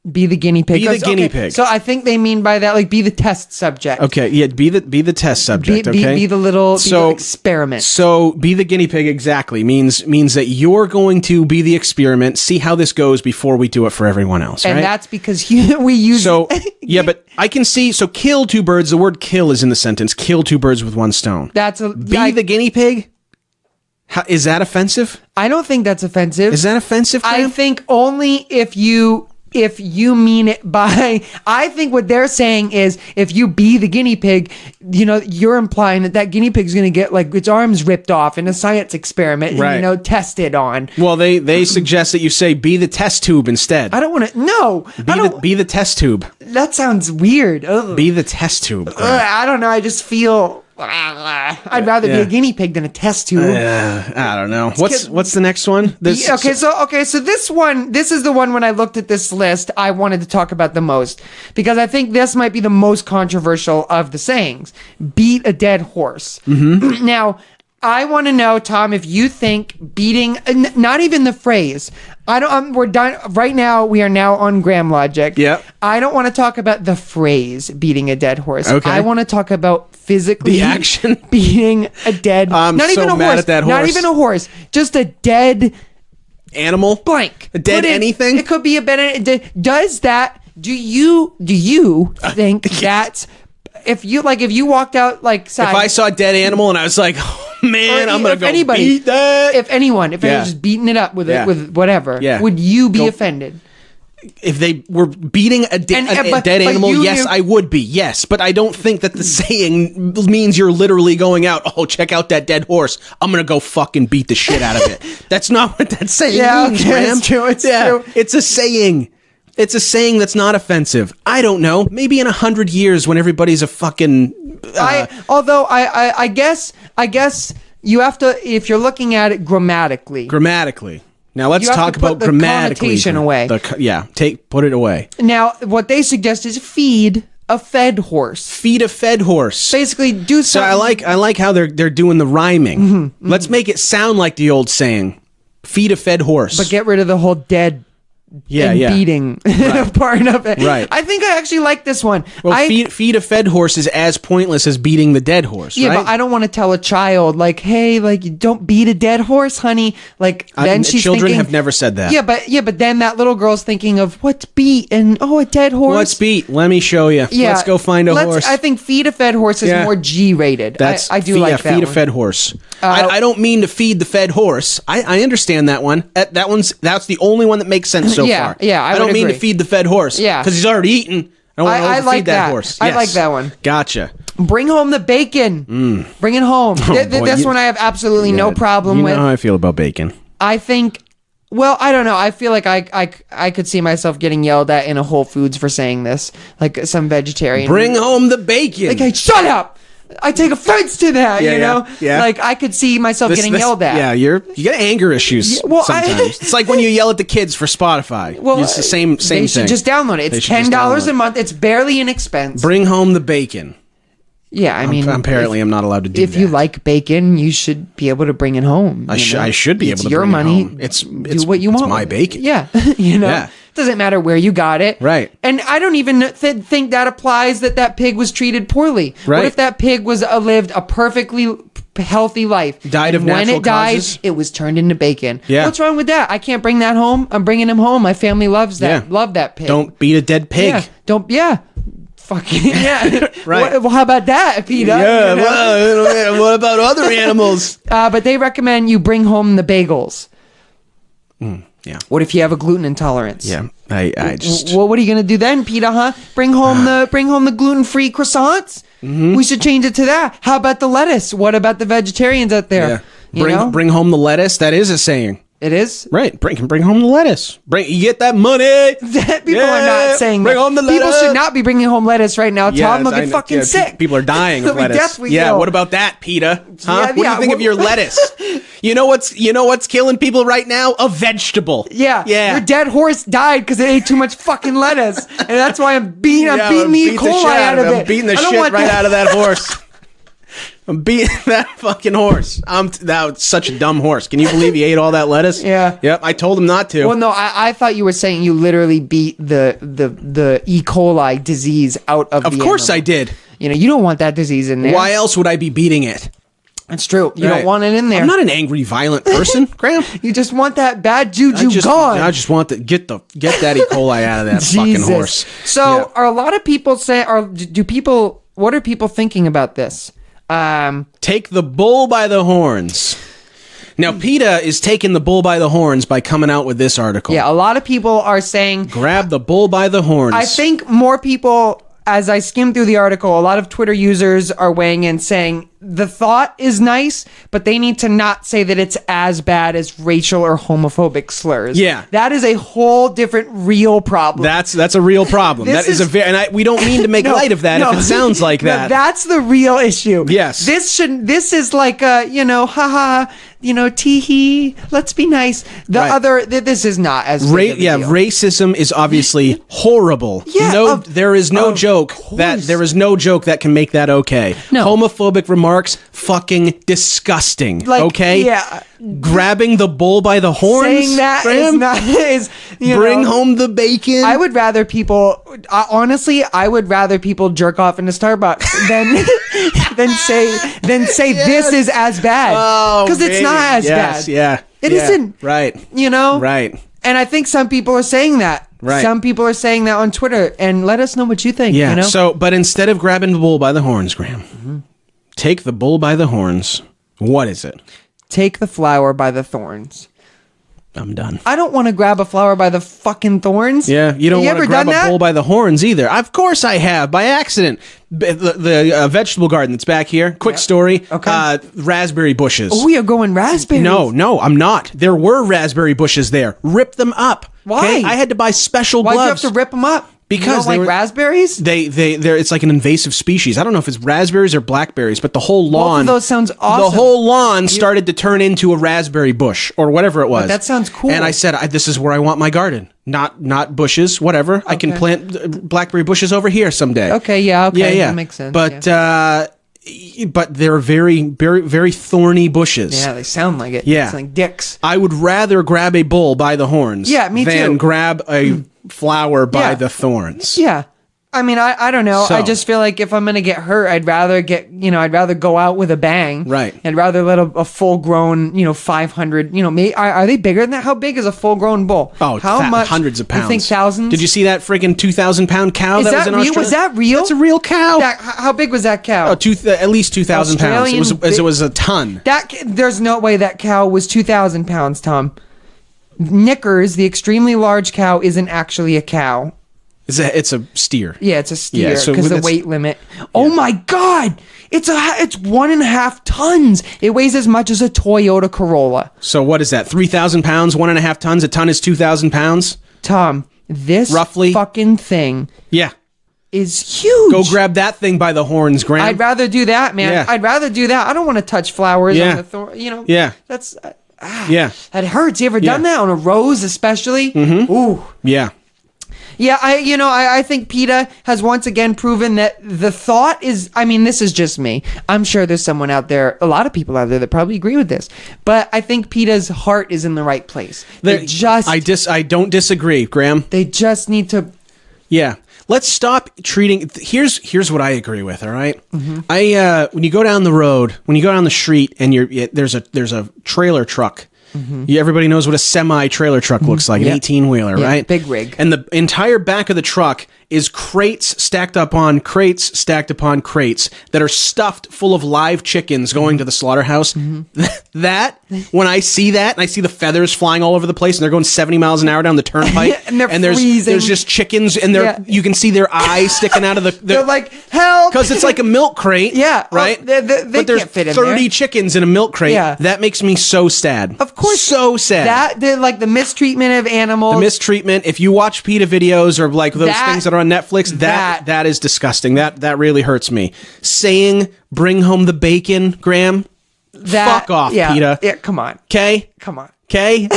Be the guinea pig. Be the guinea pig. So I think they mean by that, like, be the test subject. Okay, yeah, be the test subject, okay? Be the little experiment. So, be the guinea pig, exactly, means that you're going to be the experiment, see how this goes before we do it for everyone else, right? And that's because we use... So, yeah, but I can see, so kill two birds, the word kill is in the sentence, kill two birds with one stone. Be the guiney pig? Is that offensive? I don't think that's offensive. Is that offensive, Graham? I think only if you mean it by... I think what they're saying is if you be the guinea pig, you know, you're implying that guinea pig is going to get, like, its arms ripped off in a science experiment and, you know, tested on. Well, they suggest that you say be the test tube instead. I don't want to... No. Be the test tube. That sounds weird. Ugh. Be the test tube. I don't know. I just feel... I'd rather be a guinea pig than a test tube. I don't know. What's the next one? So this is the one when I looked at this list I wanted to talk about the most because I think this might be the most controversial of the sayings. Beat a dead horse. Mm-hmm. Now, I want to know, Tom, if you think beating, not even the phrase. We're done right now. We are now on Graham Logic. Yeah. I don't want to talk about the phrase beating a dead horse. Okay. I want to talk about physically the action beating a dead. I'm not so even a mad horse. at that horse. Not even a horse. Just a dead animal. Blank. A dead anything. It could be a dead. Does that? Do you think that? If you walked out if I saw a dead animal and I was like, oh man, I'm gonna go beat that. If anyone was just beating it up with whatever, would you be offended? If they were beating a dead animal, yes, I would be. Yes, but I don't think that the saying means you're literally going out. Oh, check out that dead horse. I'm gonna go fucking beat the shit out of it. That's not what that saying means, Graham. It's true. It's true. It's a saying. It's a saying that's not offensive. I don't know. Maybe in 100 years when everybody's a fucking... I guess you have to, if you're looking at it grammatically. Grammatically. Now let's talk about grammatically. Connotation away. Put it away. Now, what they suggest is feed a fed horse. Feed a fed horse. Basically, do something. So I like how they're doing the rhyming. Mm-hmm. Let's make it sound like the old saying. Feed a fed horse. But get rid of the whole dead... beating part of it. Right. I think I actually like this one. Well, feed a fed horse is as pointless as beating the dead horse, right? Yeah, but I don't want to tell a child, like, hey, like, don't beat a dead horse, honey. Like, then she's children thinking... have never said that. Yeah, but then that little girl's thinking of, what's beat? And, a dead horse? What's beat? Let me show you. Yeah. Let's go find a horse. I think feed a fed horse is more G-rated. I do like that feed one. A fed horse. I don't mean to feed the fed horse. I understand that one. That's the only one that makes sense so far. Yeah, I don't mean to feed the fed horse. Yeah. Because he's already eaten. I don't want to feed that horse. I like that one. Gotcha. Bring home the bacon. Bring it home. This one I have absolutely no problem with. You know how I feel about bacon. I think... Well, I don't know. I feel like I could see myself getting yelled at in a Whole Foods for saying this. Like some vegetarian. Bring home the bacon. Like, hey, shut up! I take offense to that, you know? Yeah. Like, I could see myself getting yelled at. Yeah, you get anger issues sometimes. It's like when you yell at the kids for Spotify. Well, it's the same they thing. should just download it. It's $10 a month. It's barely an expense. Bring home the bacon. Yeah, I mean... Apparently, I'm not allowed to do that. If you like bacon, you should be able to bring it home. I should be able to bring it home. It's your money. Do what you want. It's my bacon. Yeah, you know? Yeah. Doesn't matter where you got it. Right. And I don't even think that applies that pig was treated poorly. Right. What if that pig was lived a perfectly healthy life? Died of natural causes? It was turned into bacon. Yeah. What's wrong with that? I can't bring that home. I'm bringing him home. My family loves that. Yeah. Love that pig. Don't beat a dead pig. Yeah. Fucking yeah. Right. Well, how about that, Peter? Yeah. You know? Well, what about other animals? But they recommend you bring home the bagels. Yeah. What if you have a gluten intolerance? Yeah. I just. Well, what are you gonna do then, Peter? Huh? Bring home the gluten-free croissants. Mm-hmm. We should change it to that. How about the lettuce? What about the vegetarians out there? Yeah. Bring home the lettuce. That is a saying. It is? Right. Bring home the lettuce. You get that money. People are not saying bring home the lettuce. People should not be bringing home lettuce right now. Tom will get fucking sick. People are dying of lettuce. Yeah. What about that, PETA? Huh? What do you think of your lettuce? You know what's killing people right now? A vegetable. Yeah. Your dead horse died because it ate too much fucking lettuce, and that's why I'm beating the E. coli out of it. I'm beating the shit right out of that horse. I'm beating that fucking horse. That was such a dumb horse. Can you believe he ate all that lettuce? Yeah. Yep. I told him not to. Well, no, I thought you were saying you literally beat the E. coli disease out of the course animal. I did. You know, you don't want that disease in there. Why else would I be beating it? That's true. You don't want it in there. I'm not an angry, violent person, Graham. You just want that bad juju gone. I just want to get that E. coli out of that fucking horse. So, are a lot of people what are people thinking about this? Take the bull by the horns. Now, PETA is taking the bull by the horns by coming out with this article. Yeah, a lot of people are saying... Grab the bull by the horns. I think more people, as I skim through the article, a lot of Twitter users are weighing in saying the thought is nice, but they need to not say that it's as bad as racial or homophobic slurs. Yeah. That is a whole different real problem. That's a real problem. We don't mean to make light of that if it sounds like that. No, that's the real issue. Yes. This is like a, haha, tee-hee, let's be nice. This is not as big of a deal. Racism is obviously horrible. Yeah. There is no joke that can make that okay. No. Homophobic remarks, fucking disgusting. Like, okay? Yeah. Grabbing the bull by the horns. Saying that bring home the bacon. I would rather people, honestly, jerk off in a Starbucks than say this is as bad. Because it's not as bad. Yeah. It isn't. Right. Right. And I think some people are saying that. Right. Some people are saying that on Twitter, and let us know what you think. Yeah. So, but instead of grabbing the bull by the horns, Graham, take the bull by the horns. What is it? Take the flower by the thorns. I'm done. I don't want to grab a flower by the fucking thorns. Yeah, you don't want to grab a bull by the horns either. Of course I have, by accident. The vegetable garden that's back here. Quick story. Okay. Raspberry bushes. Oh, we are going raspberries. No, I'm not. There were raspberry bushes there. Rip them up. Why? Okay? I had to buy special gloves. Why'd you have to rip them up? Because you don't like raspberries? They're it's like an invasive species. I don't know if it's raspberries or blackberries, but the whole lawn. Both of those sounds awesome. The whole lawn started to turn into a raspberry bush or whatever it was. That sounds cool. And I said, this is where I want my garden. Not bushes, whatever. Okay. I can plant blackberry bushes over here someday. Okay, yeah. That makes sense. But they're very, very, very thorny bushes. Yeah, they sound like it. Yeah. It's like dicks. I would rather grab a bull by the horns than grab a flower by the thorns. Yeah. I mean, I don't know. I just feel like if I'm gonna get hurt, I'd rather go out with a bang. Right. I'd rather let a full grown, 500. Are they bigger than that? How big is a full grown bull? Oh, how much? Hundreds of pounds. You think thousands? Did you see that friggin' 2,000-pound cow that was in Australia? Was that real? That's a real cow. How big was that cow? At least 2,000 pounds. It was a ton. There's no way that cow was 2,000 pounds, Tom. Knickers, the extremely large cow, isn't actually a cow. It's a steer. Yeah, it's a steer because the weight limit. Yeah. Oh my God! It's 1.5 tons. It weighs as much as a Toyota Corolla. So what is that? 3,000 pounds, 1.5 tons. A ton is 2,000 pounds. Tom, this roughly fucking thing. Yeah. is huge. Go grab that thing by the horns, Graham. I'd rather do that, man. Yeah. I'd rather do that. I don't want to touch flowers Yeah. on the thorn. You know. Yeah. That's. Yeah. That hurts. You ever done that on a rose, especially? Mm-hmm. Ooh. Yeah. Yeah, I think PETA has once again proven that the thought is, I mean, this is just me. I'm sure there's someone out there, a lot of people out there that probably agree with this. But I think PETA's heart is in the right place. I don't disagree, Graham. They just need to. Yeah. Let's stop treating. Here's what I agree with. All right. Mm-hmm. When you go down the road, when you go down the street, and there's a trailer truck. Mm-hmm. Everybody knows what a semi-trailer truck looks like, an 18-wheeler, right? Big rig. And the entire back of the truck is crates stacked upon crates that are stuffed full of live chickens going to the slaughterhouse. Mm-hmm. That, when I see that, and I see the feathers flying all over the place, and they're going 70 miles an hour down the turnpike, and there's just chickens, and you can see their eyes sticking out of the... They're like, help! Because it's like a milk crate, right? They but there's can't fit in 30 there. chickens in a milk crate. Yeah. That makes me so sad. Of course. So sad. Like the mistreatment of animals. The mistreatment. If you watch PETA videos or like those things that are on Netflix, that is disgusting. That really hurts me. Saying bring home the bacon, Graham. Fuck off, PETA. Yeah, come on. Okay? Come on. Okay?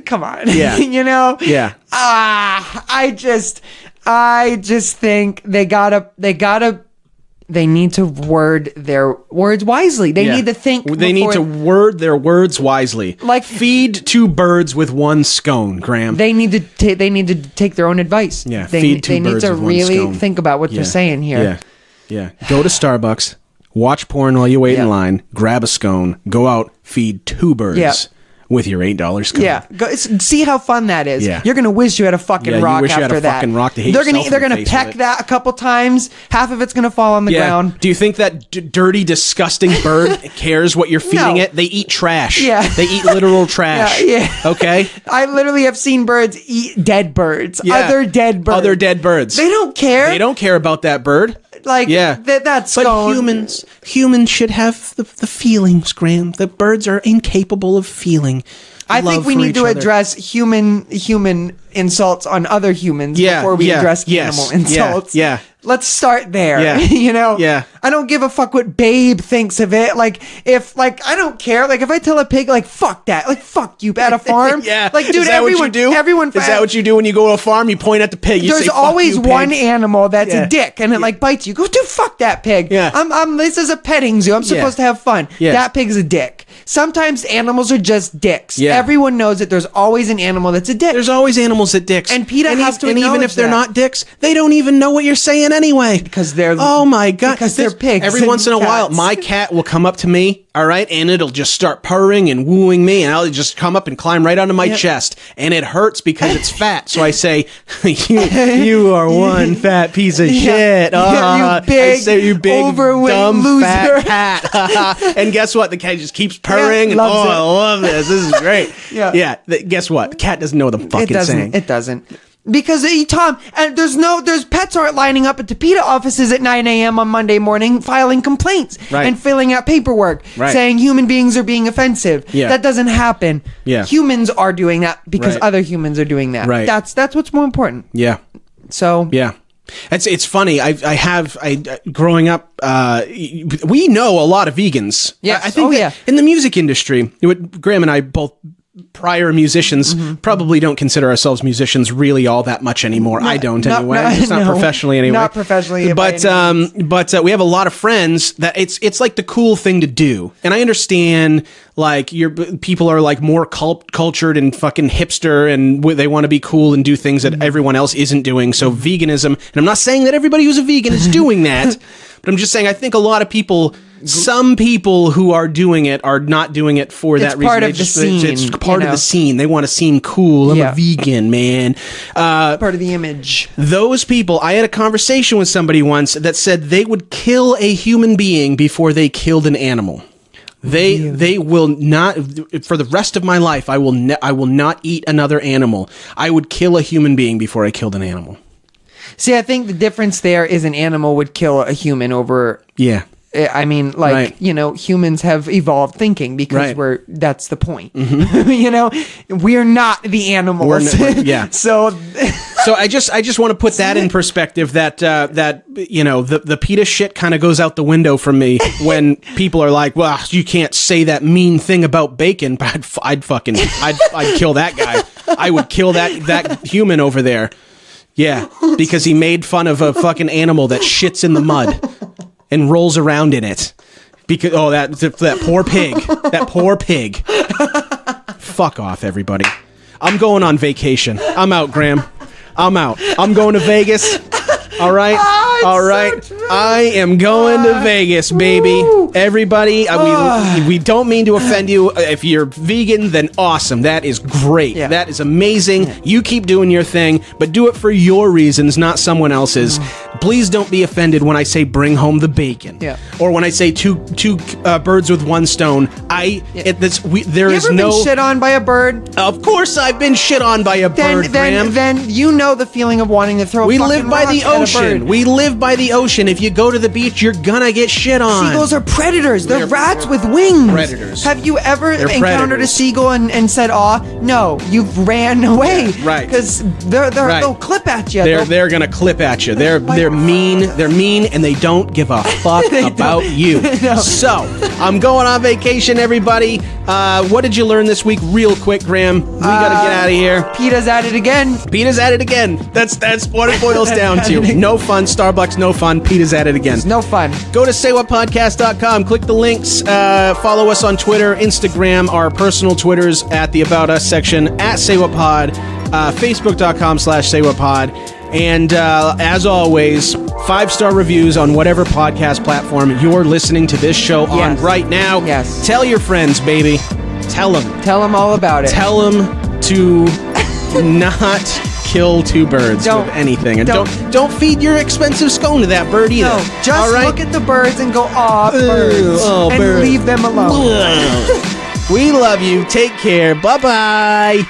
Come on. Yeah. You know? Yeah. I just think they need to word their words wisely. They need to think. They need to word their words wisely. Like, feed two birds with one scone, Graham. They need to take their own advice. Yeah, feed two birds with one scone. They need to really think about what they're saying here. Yeah. Go to Starbucks, watch porn while you wait in line, grab a scone, go out, feed two birds. With your $8 scone. Yeah, see how fun that is. Yeah. You're gonna wish you had a fucking rock you wish after you had a that. Fucking rock to hit they're yourself gonna in the face peck with that a couple times. Half of it's gonna fall on the ground. Do you think that dirty, disgusting bird cares what you're feeding it? They eat trash. Yeah, they eat literal trash. Yeah. Okay. I literally have seen birds eat dead birds. Yeah. Other dead birds. They don't care. They don't care about that bird. Like, that's but humans should have the feelings, Graham. The birds are incapable of feeling. I think we need to address human insults on other humans before we address animal insults. Yeah. Let's start there. Yeah. You know? Yeah. I don't give a fuck what Babe thinks of it. I don't care. Like, if I tell a pig, like, fuck that. Like, fuck you at a farm. Yeah. Like, dude, is that what you do? Is that what you do when you go to a farm? You point at the pig. There's always one animal that's a dick and it bites you. Go, dude, fuck that pig. Yeah. This is a petting zoo. I'm supposed to have fun. Yeah. That pig's a dick. Sometimes animals are just dicks. Yeah. Everyone knows that there's always an animal that's a dick. There's always animals that dicks. And PETA has to acknowledge even if they're not dicks, they don't even know what you're saying anyway. Because they're... Oh my God. Because they're pigs. Every once in a while, my cat will come up to me, all right, and it'll just start purring and wooing me, and I'll just come up and climb right onto my chest. And it hurts because it's fat. So I say, you are one fat piece of shit. You big, overweight dumb loser. Fat cat. And guess what? The cat just keeps purring. And, I love this. This is great. Yeah. Guess what? The cat doesn't know what the fuck it's saying. It doesn't. Because Tom, and there's pets aren't lining up at the PETA offices at 9 a.m. on Monday morning filing complaints and filling out paperwork saying human beings are being offensive. Yeah. That doesn't happen. Yeah. Humans are doing that because other humans are doing that. Right. That's what's more important. Yeah. So yeah. It's funny. Growing up, we know a lot of vegans. Yes. I think in the music industry, Graham and I both prior musicians probably don't consider ourselves musicians really all that much anymore. I don't anyway. It's not professionally anyway. Not professionally. But we have a lot of friends that it's like the cool thing to do. And I understand like people are like more cultured and fucking hipster and they want to be cool and do things that everyone else isn't doing. So veganism, and I'm not saying that everybody who's a vegan is doing that, but I'm just saying I think a lot of people, some people who are doing it are not doing it for that reason. Part of the scene. It's part of the scene. They want to seem cool. I'm a vegan, man. Part of the image. Those people, I had a conversation with somebody once that said they would kill a human being before they killed an animal. They will not, for the rest of my life, I will not eat another animal. I would kill a human being before I killed an animal. See, I think the difference there is an animal would kill a human over... Yeah. I mean, humans have evolved thinking because that's the point. Mm-hmm. We're not the animals. Yeah. So So I just want to put that in perspective. That the PETA shit kind of goes out the window from me when people are like, "Well, you can't say that mean thing about bacon." But I'd kill that guy. I would kill that human over there. Yeah, because he made fun of a fucking animal that shits in the mud and rolls around in it. Because that poor pig. Fuck off, everybody. I'm going on vacation. I'm out, Graham. I'm out. I'm going to Vegas. All right. All right. So I am going to Vegas, baby. Everybody, we don't mean to offend you. If you're vegan, then awesome. That is great. Yeah. That is amazing. Yeah. You keep doing your thing, but do it for your reasons, not someone else's. Please don't be offended when I say bring home the bacon. Yeah. Or when I say two birds with one stone. There is no been shit on by a bird. Of course, I've been shit on by a bird, Graham. Then you know the feeling of wanting to throw. We live by the ocean. We live by the ocean. If you go to the beach, you're gonna get shit on. Seagulls are predators. They're rats with wings. Predators. Have you ever encountered predators. a seagull and said, "Aw"? No, you've ran away. Yeah, right. Because they'll clip at you. They're gonna clip at you. They're mean. They're mean, and they don't give a fuck about you. No. So I'm going on vacation, everybody. What did you learn this week, real quick, Graham? We gotta get out of here. PETA's at it again. PETA's at it again. That's what it boils down to. No fun. Starbucks, no fun. PETA's at it again. It's no fun. Go to saywhatpodcast.com. Click the links. Follow us on Twitter, Instagram, our personal Twitters at the About Us section, at saywhatpod, facebook.com/saywhatpod. And as always, 5-star reviews on whatever podcast platform you're listening to this show on right now. Yes. Tell your friends, baby. Tell them. Tell them all about it. Tell them to not kill two birds with anything. And don't feed your expensive scone to that bird either. No, just look at the birds and go, "Aw, birds," and leave them alone. We love you. Take care. Bye-bye.